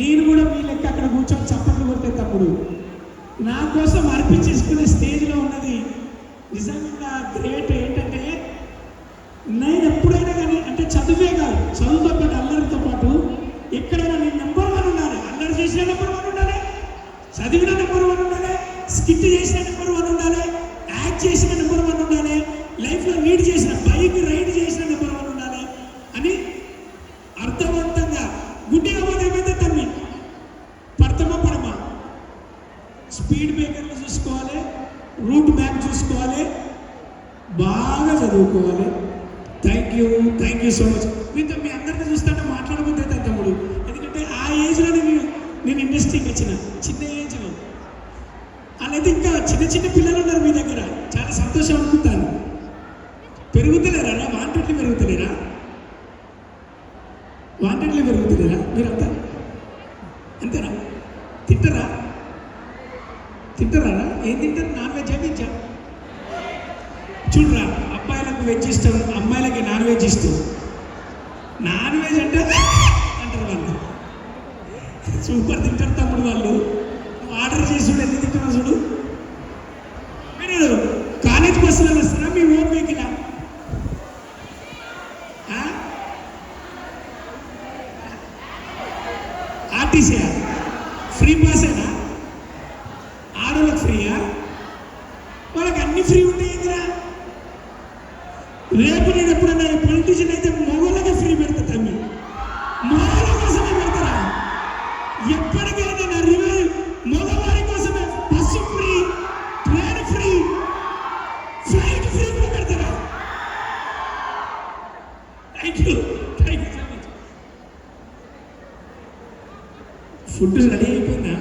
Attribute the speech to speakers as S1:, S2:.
S1: నేను కూడా మీ లెక్క అక్కడ కూర్చొని చప్పట్లు కొట్టే తప్పుడు నా కోసం అర్పించేసుకునే స్టేజ్లో ఉన్నది నిజంగా గ్రేట్. ఏంటంటే నేను ఎప్పుడైనా కానీ అంటే చదువే కాదు, చదువుతో పాటు అల్లరితో పాటు ఎక్కడైనా నేను నెంబర్ 1 ఉండాలి. అల్లరి చేసిన నెంబర్ 1 ఉండాలి, చదివిన నెంబర్ 1 ఉండాలి, స్కిట్ చేసిన నెంబర్ 1 ఉండాలి, యాక్ట్ చేసిన నెంబర్ 1 ఉండాలి, లైఫ్లో రీడ్ చేసిన బైక్ రైడ్ చేసిన నెంబర్ 1 ఉండాలి అని అర్థవంతంగా గుడ్డిగా పోతే ఏమైతే తమ్మి పడతామా పడమా. స్పీడ్ బ్రేకర్లు చూసుకోవాలి, రూట్ మ్యాప్ చూసుకోవాలి, బాగా చదువుకోవాలి. Thank you so much. మీతో మీ అందరినీ చూస్తుంటే మాట్లాడబోతే తమ్ముడు, ఎందుకంటే ఆ ఏజ్లో నేను ఇండస్ట్రీకి వచ్చిన చిన్న ఏజ్లో. అలాగే ఇంకా చిన్న పిల్లలు ఉన్నారు మీ దగ్గర, చాలా సంతోషం అనుకుంటాను. పెరుగుతలేరా వాంటెడ్లు పెరుగుతలేరా మీరంతా? అంతేనా? తింటారా? ఏం తింటారు? నాన్ వెజ్ వెజ్జా? చూడరా, అబ్బాయిలకు వెజ్ ఇష్టం, అమ్మాయిలకి నాన్ వెజ్ ఇష్టం. నాన్ వెజ్ అంటే అంటారు వాళ్ళు. సూపర్ తింటారు తమ్ముడు వాళ్ళు. ఆర్డర్ చేసి చూడు ఎంత తింటున్నా చూడు. మీరు కాలేజ్ బస్సులో వస్తారా మీ ఓన్ వెహికలా? ఆర్టీసీయా? ఫ్రీ పాసేనా? ఆడోళ్ళకి ఫ్రీయా? వాళ్ళకి అన్ని ఫ్రీ ఉంటాయి కదా. రేపు నేను ఎప్పుడన్నా పొలిటీషియన్ అయితే మగవాళ్ళకి ఫ్రీ పెడతా తమ్మి. మగవాళ్ళ కోసమే పెడతారా? ఎప్పటికైనా నా రివైవ్ మగవారి కోసమే. Bus free, train free, flight free కూడా పెడతారా? Thank you so much. Food ready అయిపోయిందా?